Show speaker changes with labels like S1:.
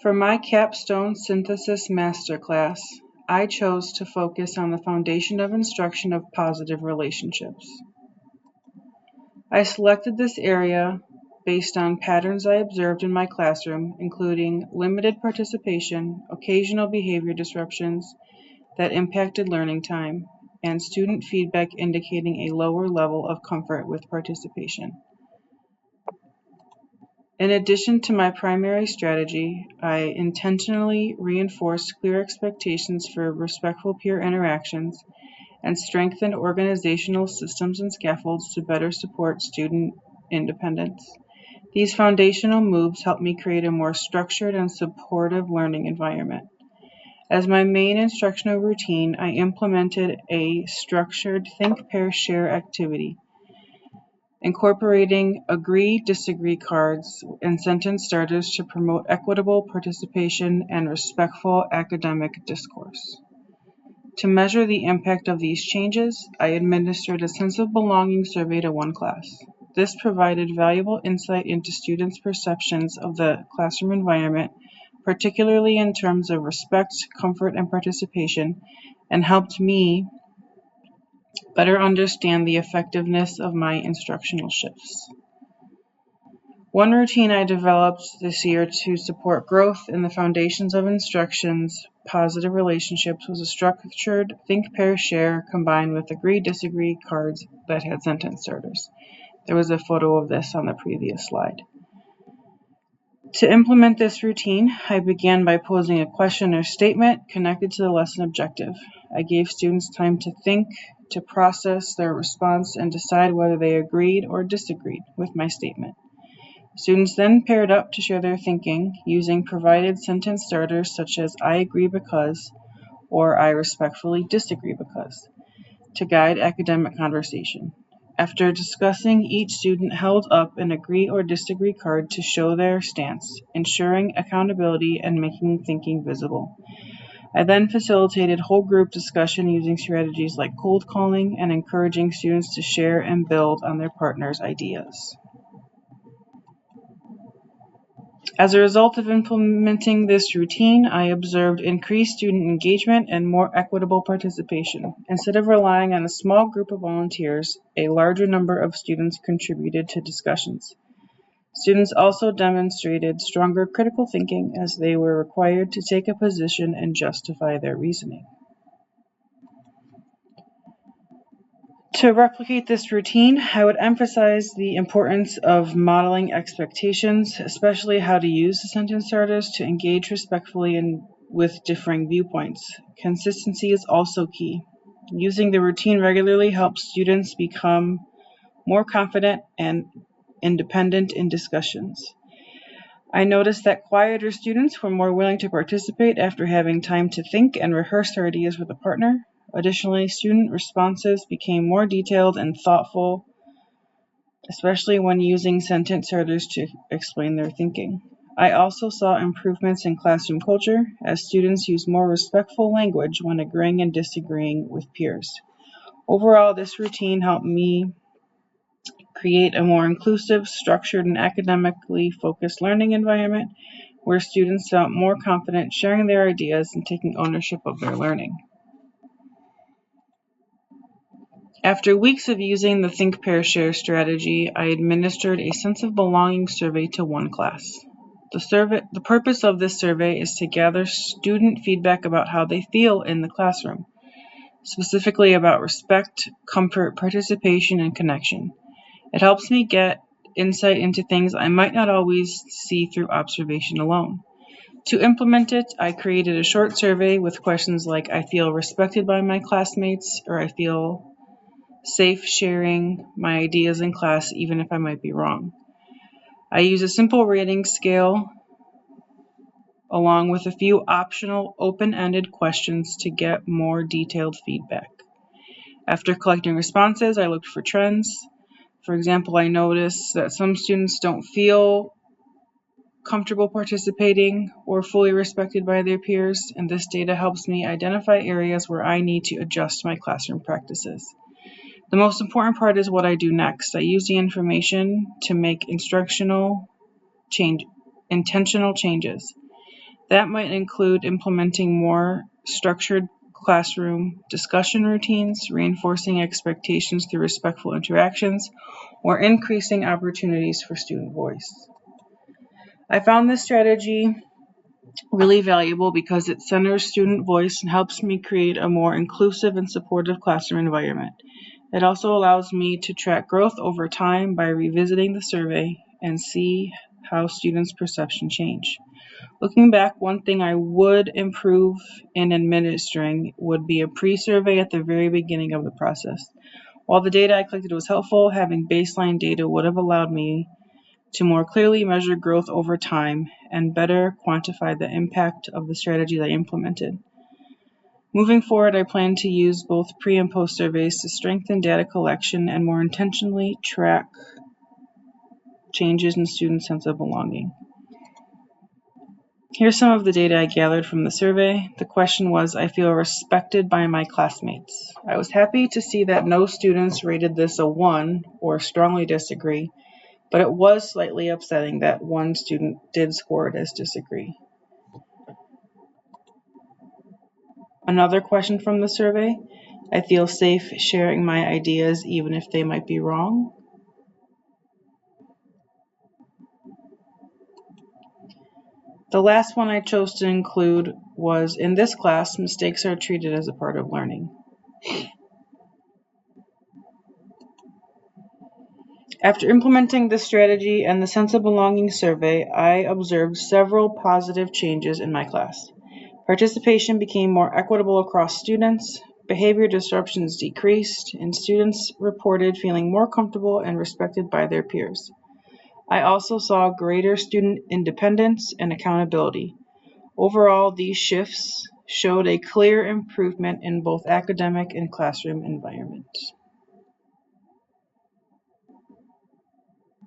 S1: For my capstone synthesis masterclass, I chose to focus on the foundation of instruction of positive relationships. I selected this area based on patterns I observed in my classroom, including limited participation, occasional behavior disruptions that impacted learning time, and student feedback indicating a lower level of comfort with participation. In addition to my primary strategy, I intentionally reinforced clear expectations for respectful peer interactions and strengthened organizational systems and scaffolds to better support student independence. These foundational moves helped me create a more structured and supportive learning environment. As my main instructional routine, I implemented a structured think, pair, share activity, incorporating agree-disagree cards and sentence starters to promote equitable participation and respectful academic discourse. To measure the impact of these changes, I administered a sense of belonging survey to one class. This provided valuable insight into students' perceptions of the classroom environment, particularly in terms of respect, comfort, and participation, and helped me better understand the effectiveness of my instructional shifts. One routine I developed this year to support growth in the foundations of instruction's positive relationships was a structured think, pair, share combined with agree-disagree cards that had sentence starters. There was a photo of this on the previous slide. To implement this routine, I began by posing a question or statement connected to the lesson objective. I gave students time to think, to process their response, and decide whether they agreed or disagreed with my statement. Students then paired up to share their thinking using provided sentence starters such as I agree because or I respectfully disagree because to guide academic conversation. After discussing, each student held up an agree or disagree card to show their stance, ensuring accountability and making thinking visible. I then facilitated whole group discussion using strategies like cold calling and encouraging students to share and build on their partner's ideas. As a result of implementing this routine, I observed increased student engagement and more equitable participation. Instead of relying on a small group of volunteers, a larger number of students contributed to discussions. Students also demonstrated stronger critical thinking as they were required to take a position and justify their reasoning. To replicate this routine, I would emphasize the importance of modeling expectations, especially how to use the sentence starters to engage respectfully and with differing viewpoints. Consistency is also key. Using the routine regularly helps students become more confident and independent in discussions. I noticed that quieter students were more willing to participate after having time to think and rehearse their ideas with a partner. Additionally, student responses became more detailed and thoughtful, especially when using sentence starters to explain their thinking. I also saw improvements in classroom culture as students used more respectful language when agreeing and disagreeing with peers. Overall, this routine helped me create a more inclusive, structured, and academically focused learning environment where students felt more confident sharing their ideas and taking ownership of their learning. After weeks of using the Think, Pair, Share strategy, I administered a sense of belonging survey to one class. The purpose of this survey is to gather student feedback about how they feel in the classroom, specifically about respect, comfort, participation, and connection. It helps me get insight into things I might not always see through observation alone. To implement it, I created a short survey with questions like I feel respected by my classmates, or I feel safe sharing my ideas in class even if I might be wrong. I use a simple rating scale along with a few optional open-ended questions to get more detailed feedback. After collecting responses, I looked for trends. For example, I noticed that some students don't feel comfortable participating or fully respected by their peers, and this data helps me identify areas where I need to adjust my classroom practices. The most important part is what I do next. I use the information to make intentional changes. That might include implementing more structured classroom discussion routines, reinforcing expectations through respectful interactions, or increasing opportunities for student voice. I found this strategy really valuable because it centers student voice and helps me create a more inclusive and supportive classroom environment. It also allows me to track growth over time by revisiting the survey and see how students' perception change. Looking back, one thing I would improve in administering would be a pre-survey at the very beginning of the process. While the data I collected was helpful, having baseline data would have allowed me to more clearly measure growth over time and better quantify the impact of the strategies I implemented. Moving forward, I plan to use both pre and post surveys to strengthen data collection and more intentionally track changes in students' sense of belonging. Here's some of the data I gathered from the survey. The question was, I feel respected by my classmates. I was happy to see that no students rated this a 1 or strongly disagree, but it was slightly upsetting that one student did score it as disagree. Another question from the survey, I feel safe sharing my ideas even if they might be wrong. The last one I chose to include was, in this class, mistakes are treated as a part of learning. After implementing this strategy and the sense of belonging survey, I observed several positive changes in my class. Participation became more equitable across students, behavior disruptions decreased, and students reported feeling more comfortable and respected by their peers. I also saw greater student independence and accountability. Overall, these shifts showed a clear improvement in both academic and classroom environments.